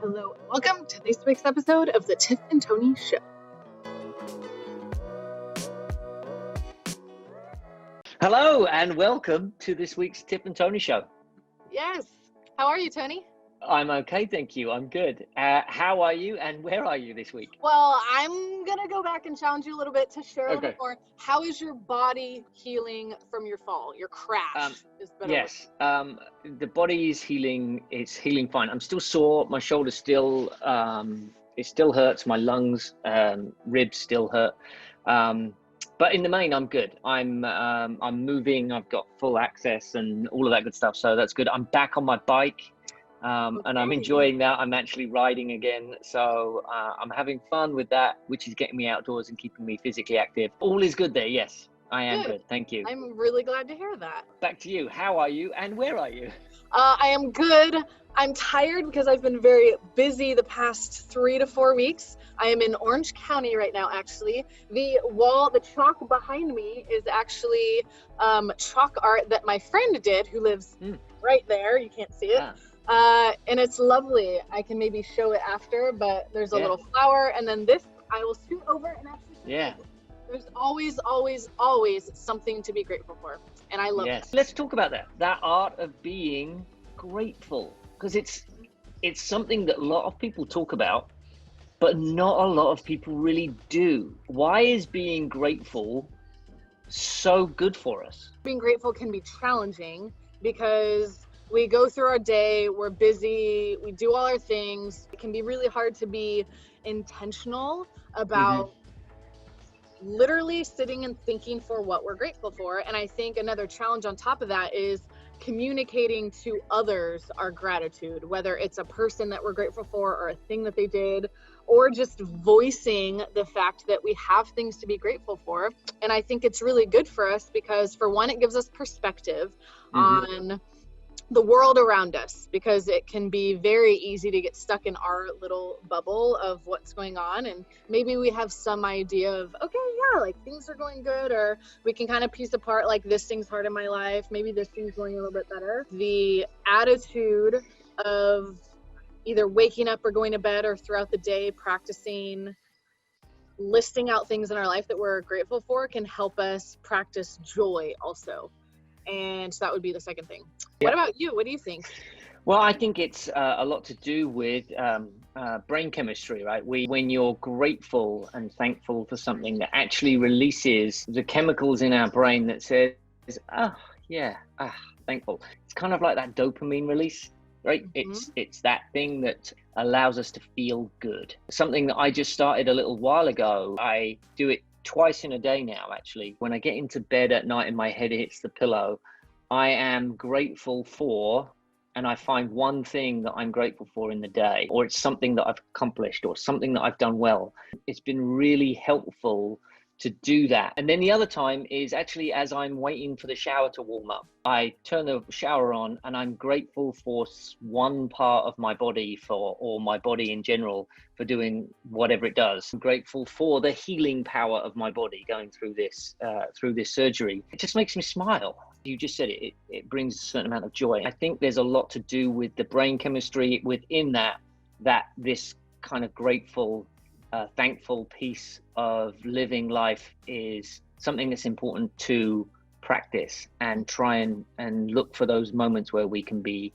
Hello and welcome to this week's episode of the Tiff and Tony Show. Hello and welcome to this week's Tiff and Tony Show. Yes. How are you, Tony? I'm okay, thank you. I'm good. How are you and where are you this week? Well, I'm going to go back and challenge you a little bit to share a little Okay. bit more. How is your body healing from your fall, your crash? Is better Yes, the body is healing. It's healing fine. I'm still sore. My shoulder still, it still hurts. My lungs, ribs still hurt. But in the main, I'm good. I'm moving. I've got full access and all of that good stuff. So that's good. I'm back on my bike. And I'm enjoying that. I'm actually riding again. So I'm having fun with that, which is getting me outdoors and keeping me physically active. All is good there. Yes, I am good. Thank you. I'm really glad to hear that. Back to you. How are you and where are you? I am good. I'm tired because I've been very busy the past 3 to 4 weeks. I am in Orange County right now, actually. The chalk behind me is actually chalk art that my friend did, who lives right there. You can't see it. And it's lovely. I can maybe show it after, but there's a little flower. And then this, I will scoot over and actually show you. There's always something to be grateful for. And I love it. Let's talk about that art of being grateful, because it's something that a lot of people talk about, but not a lot of people really do. Why is being grateful so good for us? Being grateful can be challenging because we go through our day, we're busy, we do all our things. It can be really hard to be intentional about literally sitting and thinking for what we're grateful for. And I think another challenge on top of that is communicating to others our gratitude, whether it's a person that we're grateful for or a thing that they did, or just voicing the fact that we have things to be grateful for. And I think it's really good for us because, for one, it gives us perspective on the world around us, because it can be very easy to get stuck in our little bubble of what's going on. And maybe we have some idea of, okay, yeah, like things are going good, or we can kind of piece apart, like, this thing's hard in my life, maybe this thing's going a little bit better. The attitude of either waking up or going to bed or throughout the day practicing listing out things in our life that we're grateful for can help us practice joy also. And so that would be the second thing. What about you? What do you think? Well, I think it's a lot to do with brain chemistry, right? When you're grateful and thankful for something, that actually releases the chemicals in our brain that says, thankful. It's kind of like that dopamine release, right? It's that thing that allows us to feel good. Something that I just started a little while ago. I do it twice in a day now, actually. When I get into bed at night and my head hits the pillow, I am grateful for, and I find one thing that I'm grateful for in the day, or it's something that I've accomplished or something that I've done well. It's been really helpful to do that. And then the other time is actually as I'm waiting for the shower to warm up. I turn the shower on and I'm grateful for one part of my body or my body in general for doing whatever it does. I'm grateful for the healing power of my body going through this surgery. It just makes me smile. You just said it brings a certain amount of joy. I think there's a lot to do with the brain chemistry within that this kind of grateful, thankful piece of living life is something that's important to practice and try and look for those moments where we can be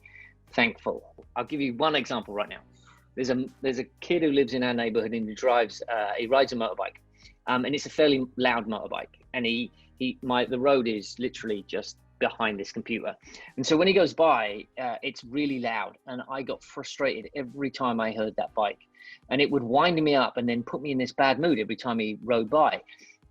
thankful. I'll give you one example right now. There's a kid who lives in our neighborhood and he rides a motorbike, and it's a fairly loud motorbike, and the road is literally just behind this computer, and so when he goes by, it's really loud, and I got frustrated every time I heard that bike, and it would wind me up and then put me in this bad mood every time he rode by.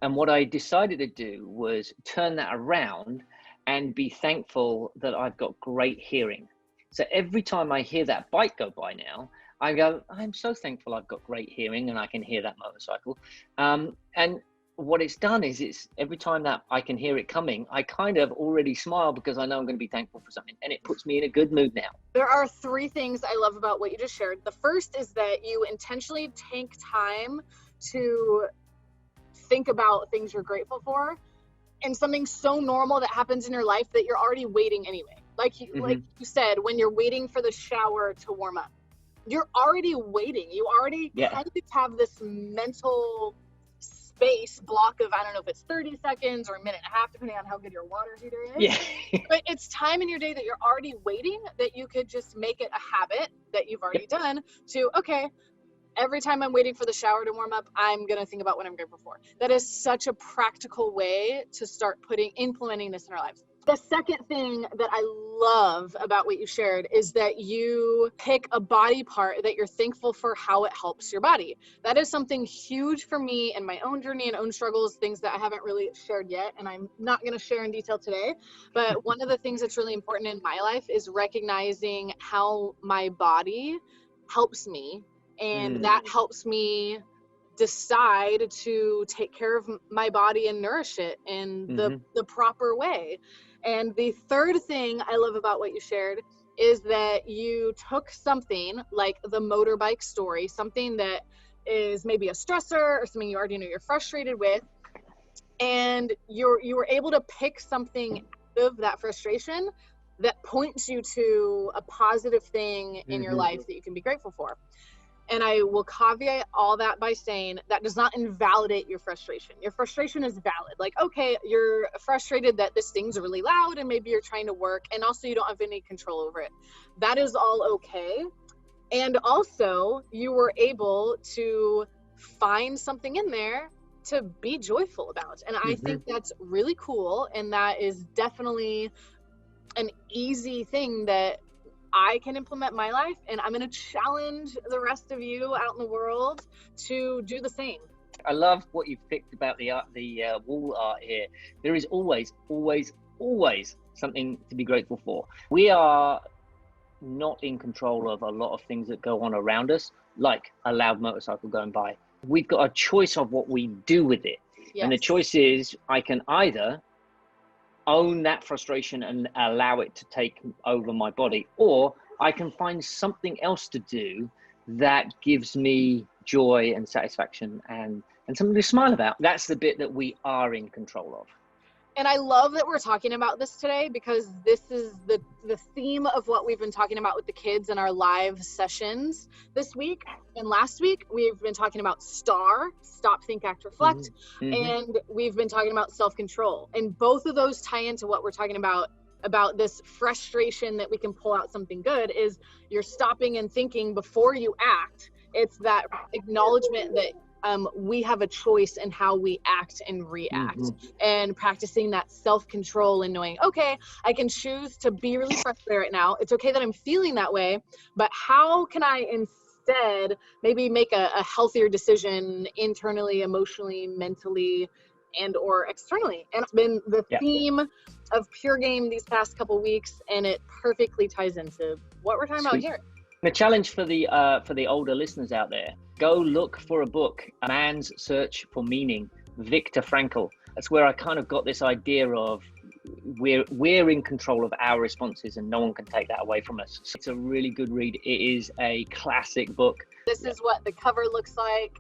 And what I decided to do was turn that around and be thankful that I've got great hearing. So every time I hear that bike go by now, I go, I'm so thankful I've got great hearing and I can hear that motorcycle. And what it's done is it's every time that I can hear it coming, I kind of already smile because I know I'm going to be thankful for something, and it puts me in a good mood now. There are 3 things I love about what you just shared. The first is that you intentionally take time to think about things you're grateful for, and something so normal that happens in your life that you're already waiting anyway. Like you said, when you're waiting for the shower to warm up, you're already waiting. You already kind of have this mental space block of, I don't know if it's 30 seconds or a minute and a half, depending on how good your water heater is. Yeah. But it's time in your day that you're already waiting, that you could just make it a habit that you've already done to, okay, every time I'm waiting for the shower to warm up, I'm going to think about what I'm grateful for. That is such a practical way to start implementing this in our lives. The second thing that I love about what you shared is that you pick a body part that you're thankful for how it helps your body. That is something huge for me in my own journey and own struggles, things that I haven't really shared yet, and I'm not going to share in detail today. But one of the things that's really important in my life is recognizing how my body helps me, and that helps me decide to take care of my body and nourish it in the proper way. And the third thing I love about what you shared is that you took something like the motorbike story, something that is maybe a stressor or something you already know you're frustrated with, and you were able to pick something out of that frustration that points you to a positive thing in your life that you can be grateful for. And I will caveat all that by saying that does not invalidate your frustration. Your frustration is valid. Like, okay, you're frustrated that this thing's really loud and maybe you're trying to work and also you don't have any control over it. That is all okay. And also you were able to find something in there to be joyful about. And I think that's really cool. And that is definitely an easy thing that I can implement in my life, and I'm going to challenge the rest of you out in the world to do the same. I love what you've picked about the wall art here. There is always something to be grateful for. We are not in control of a lot of things that go on around us, like a loud motorcycle going by. We've got a choice of what we do with it. And the choice is, I can either own that frustration and allow it to take over my body, or I can find something else to do that gives me joy and satisfaction and something to smile about. That's the bit that we are in control of. And I love that we're talking about this today, because this is the theme of what we've been talking about with the kids in our live sessions this week. And last week, we've been talking about stop, think, act, reflect. And we've been talking about self-control. And both of those tie into what we're talking about this frustration that we can pull out something good. Is you're stopping and thinking before you act. It's that acknowledgement that we have a choice in how we act and react, and practicing that self-control and knowing, okay, I can choose to be really frustrated right now. It's okay that I'm feeling that way, but how can I instead maybe make a healthier decision internally, emotionally, mentally, and or externally? And it's been the theme of Pure Game these past couple weeks, and it perfectly ties into what we're talking about here. The challenge for the older listeners out there: go look for a book, A Man's Search for Meaning, Viktor Frankl. That's where I kind of got this idea of we're in control of our responses and no one can take that away from us. So it's a really good read. It is a classic book. This is what the cover looks like.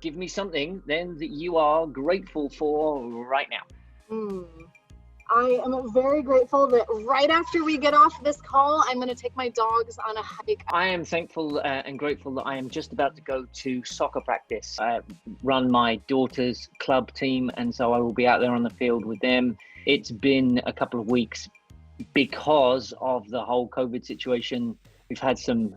Give me something then that you are grateful for right now. I am very grateful that right after we get off this call, I'm going to take my dogs on a hike. I am thankful and grateful that I am just about to go to soccer practice. I run my daughter's club team, and so I will be out there on the field with them. It's been a couple of weeks because of the whole COVID situation. We've had some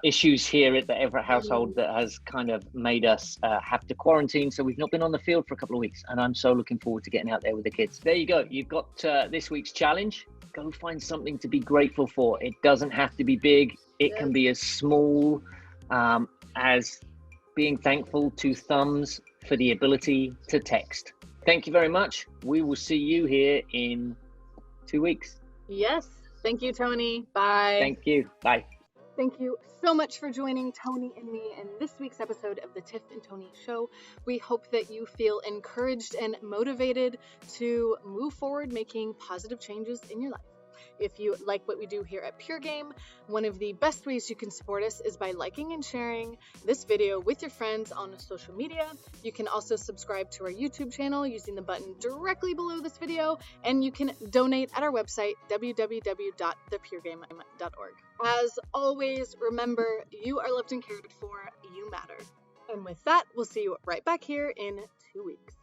issues here at the Everett household that has kind of made us have to quarantine. So we've not been on the field for a couple of weeks, and I'm so looking forward to getting out there with the kids. There you go. You've got this week's challenge. Go find something to be grateful for. It doesn't have to be big. It can be as small as being thankful to thumbs for the ability to text. Thank you very much. We will see you here in 2 weeks. Yes. Thank you, Tony. Bye. Thank you. Bye. Thank you so much for joining Tony and me in this week's episode of the Tiff and Tony Show. We hope that you feel encouraged and motivated to move forward, making positive changes in your life. If you like what we do here at Pure Game, one of the best ways you can support us is by liking and sharing this video with your friends on social media. You can also subscribe to our YouTube channel using the button directly below this video, and you can donate at our website, www.thepuregame.org. As always, remember, you are loved and cared for, you matter. And with that, we'll see you right back here in 2 weeks.